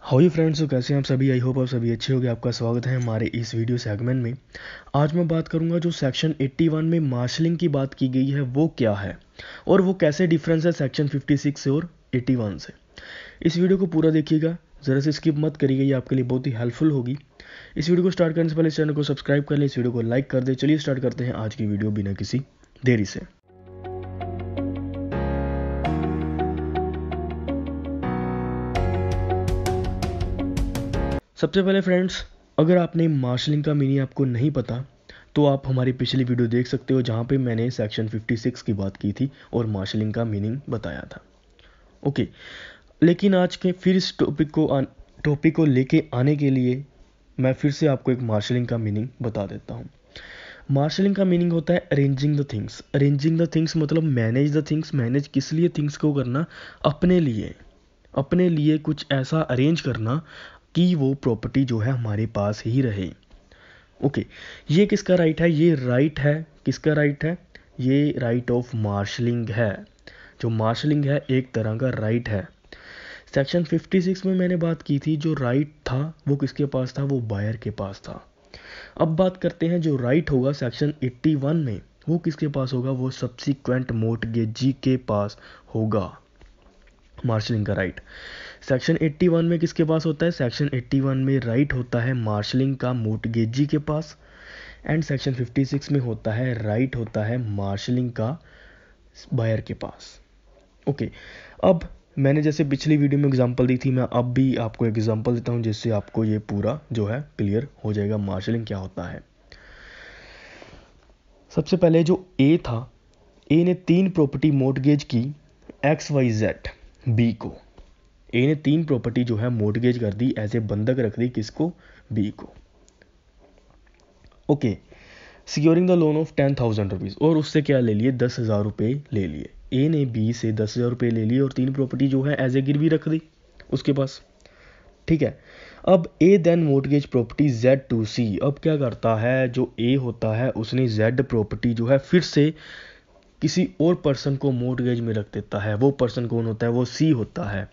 Hi friends, तो कैसे हैं आप सभी। आई होप आप सभी अच्छे होंगे। आपका स्वागत है हमारे इस वीडियो सेगमेंट में। आज मैं बात करूंगा जो सेक्शन 81 में मार्शलिंग की बात की गई है वो क्या है और वो कैसे डिफरेंस है सेक्शन 56 से और 81 से। इस वीडियो को पूरा देखिएगा, ज़रा से स्किप मत करिएगा, ये आपके लिए बहुत ही हेल्पफुल होगी। इस वीडियो को स्टार्ट करने से पहले इस चैनल को सब्सक्राइब कर लें, इस वीडियो को लाइक कर दें। चलिए स्टार्ट करते हैं आज की वीडियो बिना किसी देरी से। सबसे पहले फ्रेंड्स, अगर आपने मार्शलिंग का मीनिंग आपको नहीं पता तो आप हमारी पिछली वीडियो देख सकते हो जहाँ पे मैंने सेक्शन 56 की बात की थी और मार्शलिंग का मीनिंग बताया था। ओके, लेकिन आज के फिर इस टॉपिक को लेके आने के लिए मैं फिर से आपको एक मार्शलिंग का मीनिंग बता देता हूँ। मार्शलिंग का मीनिंग होता है arranging the things. Arranging the things मतलब मैनेज द थिंग्स। मैनेज किस लिए? थिंग्स को करना अपने लिए कुछ ऐसा अरेंज करना कि वो प्रॉपर्टी जो है हमारे पास ही रहे। ओके, ये किसका राइट है? ये राइट है, किसका राइट है? ये राइट ऑफ मार्शलिंग है। जो मार्शलिंग है एक तरह का राइट है। सेक्शन 56 में मैंने बात की थी, जो राइट था वो किसके पास था? वो बायर के पास था। अब बात करते हैं जो राइट होगा सेक्शन 81 में, वो किसके पास होगा? वो सब्सिक्वेंट मोर्टगेजी के पास होगा मार्शलिंग का राइट। सेक्शन 81 में किसके पास होता है? सेक्शन 81 में राइट होता है मार्शलिंग का मोर्टगेजी के पास, एंड सेक्शन 56 में होता है राइट होता है मार्शलिंग का बायर के पास। ओके, अब मैंने जैसे पिछली वीडियो में एग्जांपल दी थी, मैं अब भी आपको एग्जांपल देता हूं जिससे आपको ये पूरा जो है क्लियर हो जाएगा मार्शलिंग क्या होता है। सबसे पहले जो ए था, ए ने 3 प्रॉपर्टी मोर्टगेज की XYZ बी को। ए ने 3 प्रॉपर्टी जो है मोर्टगेज कर दी, ऐसे बंधक रख दी, किसको? बी को। Okay, securing the loan of 10,000 rupees, और उससे क्या ले लिए? 10,000 रुपये ले लिए। ए ने बी से 10,000 रुपये ले लिए और 3 प्रॉपर्टी जो है एज ए गिरवी रख दी उसके पास। ठीक है, अब A then mortgage property Z to C. अब क्या करता है जो ए होता है, उसने Z प्रॉपर्टी जो है फिर से किसी और पर्सन को मोर्टगेज में रख देता है। वो पर्सन कौन होता है? वो सी होता है।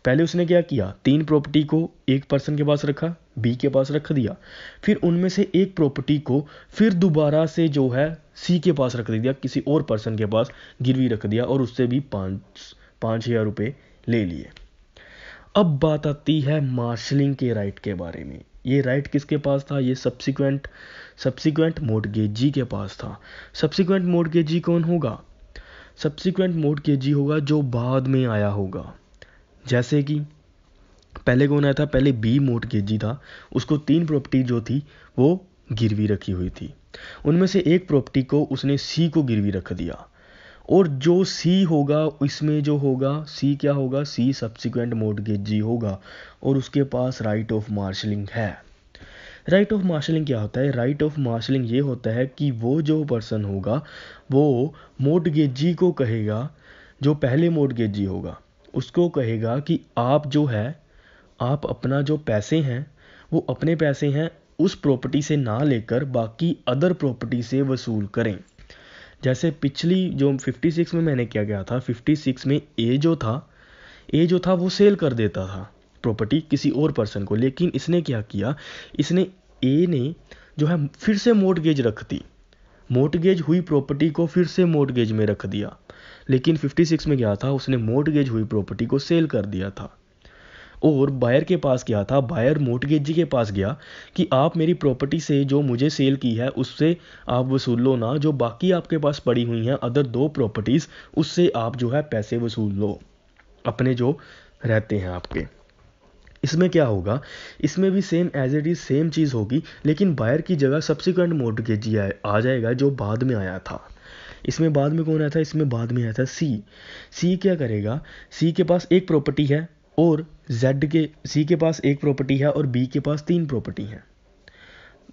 पहले उसने क्या किया? 3 प्रॉपर्टी को एक पर्सन के पास रखा, बी के पास रख दिया, फिर उनमें से एक प्रॉपर्टी को फिर दोबारा से जो है सी के पास रख दिया, किसी और पर्सन के पास गिरवी रख दिया और उससे भी 5,000 रुपये ले लिए। अब बात आती है मार्शलिंग के राइट के बारे में। ये राइट किसके पास था? ये सब्सिक्वेंट मोर्टगेजी के पास था। सब्सिक्वेंट मोर्टगेजी कौन होगा? सब्सिक्वेंट मोर्टगेजी होगा जो बाद में आया होगा। जैसे कि पहले कौन आया था? पहले बी मोर्टगेजी था, उसको 3 प्रॉपर्टी जो थी वो गिरवी रखी हुई थी। उनमें से एक प्रॉपर्टी को उसने सी को गिरवी रख दिया, और जो सी होगा इसमें जो होगा सी क्या होगा? सी सब्सिक्वेंट मोर्टगेजी होगा और उसके पास राइट ऑफ मार्शलिंग है। राइट ऑफ मार्शलिंग क्या होता है? राइट ऑफ मार्शलिंग ये होता है कि वो जो पर्सन होगा वो मोर्टगेजी को कहेगा, जो पहले मोर्टगेजी होगा उसको कहेगा कि आप जो है, आप अपना जो पैसे हैं वो अपने पैसे हैं उस प्रॉपर्टी से ना लेकर बाकी अदर प्रॉपर्टी से वसूल करें। जैसे पिछली जो 56 में मैंने क्या किया था, 56 में ए जो था वो सेल कर देता था प्रॉपर्टी किसी और पर्सन को, लेकिन इसने क्या किया? इसने ए ने जो है फिर से मोर्टगेज रख दी, मोर्टगेज हुई प्रॉपर्टी को फिर से मोर्टगेज में रख दिया। लेकिन 56 में क्या था? उसने मोर्टगेज हुई प्रॉपर्टी को सेल कर दिया था। और बायर के पास क्या था? बायर मोर्टगेजी के पास गया कि आप मेरी प्रॉपर्टी से जो मुझे सेल की है उससे आप वसूल लो ना, जो बाकी आपके पास पड़ी हुई हैं अदर 2 प्रॉपर्टीज़ उससे आप जो है पैसे वसूल लो अपने जो रहते हैं आपके। इसमें क्या होगा? इसमें भी same as it is same चीज़ होगी, लेकिन बायर की जगह सब्सिक्वेंट मोर्टगेजी आ जाएगा जो बाद में आया था। इसमें बाद में कौन आया था? इसमें बाद में आया था सी क्या करेगा? सी के पास एक प्रॉपर्टी है और सी के पास एक प्रॉपर्टी है और बी के पास 3 प्रॉपर्टी हैं।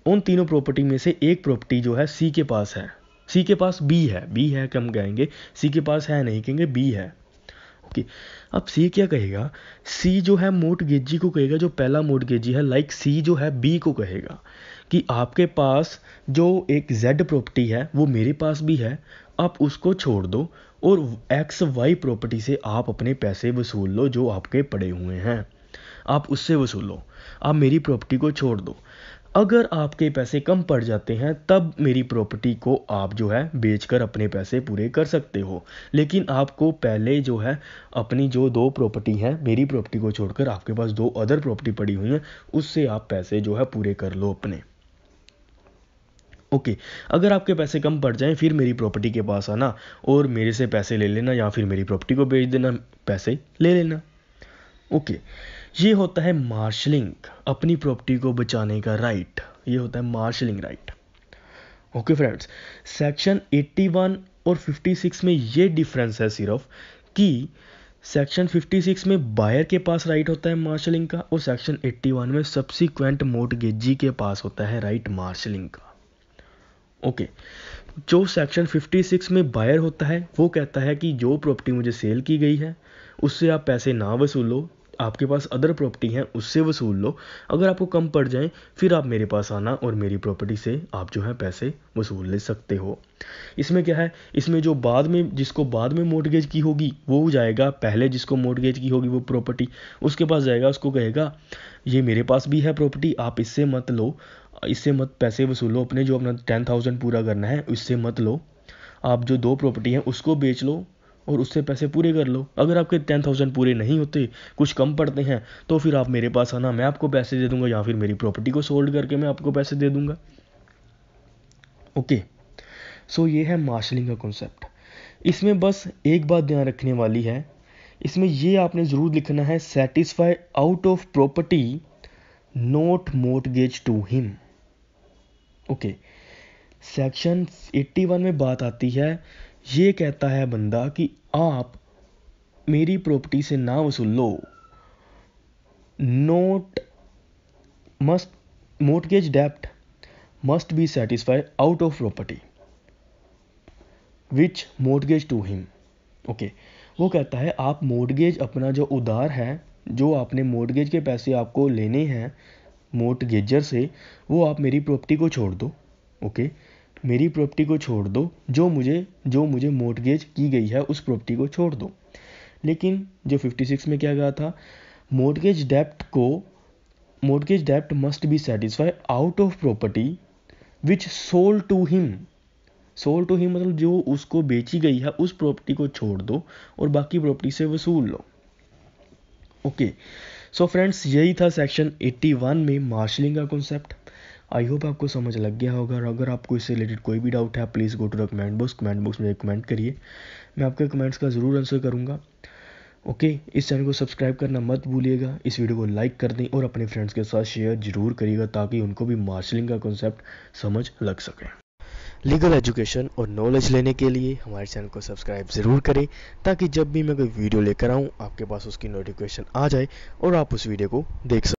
उन तीनों प्रॉपर्टी में से एक प्रॉपर्टी जो है सी के पास है, सी के पास बी है कम कहेंगे, सी के पास है नहीं कहेंगे, बी है। ओके, अब सी क्या कहेगा? सी जो है मोर्टगेजी को कहेगा, जो पहला मोर्टगेजी है, लाइक सी जो है बी को कहेगा कि आपके पास जो एक जेड प्रॉपर्टी है वो मेरे पास भी है, आप उसको छोड़ दो और XY प्रॉपर्टी से आप अपने पैसे वसूल लो जो आपके पड़े हुए हैं। आप उससे वसूल लो, आप मेरी प्रॉपर्टी को छोड़ दो। अगर आपके पैसे कम पड़ जाते हैं तब मेरी प्रॉपर्टी को आप जो है बेचकर अपने पैसे पूरे कर सकते हो, लेकिन आपको पहले जो है अपनी जो 2 प्रॉपर्टी हैं, मेरी प्रॉपर्टी को छोड़कर आपके पास 2 अदर प्रॉपर्टी पड़ी हुई हैं, उससे आप पैसे जो है पूरे कर लो अपने। ओके, अगर आपके पैसे कम पड़ जाएं फिर मेरी प्रॉपर्टी के पास आना और मेरे से पैसे ले लेना, या फिर मेरी प्रॉपर्टी को बेच देना, पैसे ले लेना। ओके, ये होता है मार्शलिंग, अपनी प्रॉपर्टी को बचाने का राइट, ये होता है marshalling right. Okay friends, section 81 और 56 में ये डिफरेंस है सिर्फ कि सेक्शन 56 में बायर के पास राइट होता है मार्शलिंग का, और सेक्शन 81 में सब्सिक्वेंट मोर्टगेजी के पास होता है राइट मार्शलिंग का। ओके, जो सेक्शन 56 में बायर होता है वो कहता है कि जो प्रॉपर्टी मुझे सेल की गई है उससे आप पैसे ना वसूलो, आपके पास अदर प्रॉपर्टी है उससे वसूल लो, अगर आपको कम पड़ जाए फिर आप मेरे पास आना और मेरी प्रॉपर्टी से आप जो है पैसे वसूल ले सकते हो। इसमें क्या है, इसमें जो बाद में जिसको बाद में मोर्टगेज की होगी वो जाएगा, पहले जिसको मोर्टगेज की होगी वो प्रॉपर्टी उसके पास जाएगा, उसको कहेगा ये मेरे पास भी है प्रॉपर्टी, आप इससे मत लो, इससे मत पैसे वसूलो अपने, जो अपना 10,000 पूरा करना है उससे मत लो, आप जो 2 प्रॉपर्टी हैं उसको बेच लो और उससे पैसे पूरे कर लो। अगर आपके 10,000 पूरे नहीं होते, कुछ कम पड़ते हैं, तो फिर आप मेरे पास आना, मैं आपको पैसे दे दूंगा, या फिर मेरी प्रॉपर्टी को सोल्ड करके मैं आपको पैसे दे दूंगा। ओके, सो ये है मार्शलिंग का कॉन्सेप्ट। इसमें बस एक बात ध्यान रखने वाली है, इसमें ये आपने ज़रूर लिखना है, satisfy out of property not mortgage to him. Okay, section 81 में बात आती है, ये कहता है बंदा कि आप मेरी प्रॉपर्टी से ना वसूल लो, नोट मस्ट मोर्टगेज डेप्ट must be satisfied out of property which mortgage to him. Okay, वो कहता है आप मोर्टगेज अपना जो उधार है, जो आपने मोर्टगेज के पैसे आपको लेने हैं मोर्टगेजर से, वो आप मेरी प्रॉपर्टी को छोड़ दो। ओके, मेरी प्रॉपर्टी को छोड़ दो, जो मुझे मोर्टगेज की गई है उस प्रॉपर्टी को छोड़ दो। लेकिन जो 56 में क्या कहा था, मोर्टगेज डेप्ट must be satisfied out of property which sold to him. Sold to him मतलब जो उसको बेची गई है उस प्रॉपर्टी को छोड़ दो और बाकी प्रॉपर्टी से वसूल लो। ओके, सो फ्रेंड्स, यही था सेक्शन 81 में मार्शलिंग का कॉन्सेप्ट। आई होप आपको समझ लग गया होगा, और अगर आपको इससे रिलेटेड कोई भी डाउट है please go to the comment box में कमेंट करिए, मैं आपके कमेंट्स का ज़रूर आंसर करूँगा। ओके, इस चैनल को सब्सक्राइब करना मत भूलिएगा, इस वीडियो को लाइक कर दें और अपने फ्रेंड्स के साथ शेयर जरूर करिएगा ताकि उनको भी मार्शलिंग का कॉन्सेप्ट समझ लग सके। लीगल एजुकेशन और नॉलेज लेने के लिए हमारे चैनल को सब्सक्राइब ज़रूर करें ताकि जब भी मैं कोई वीडियो लेकर आऊँ आपके पास उसकी नोटिफिकेशन आ जाए और आप उस वीडियो को देख सकें।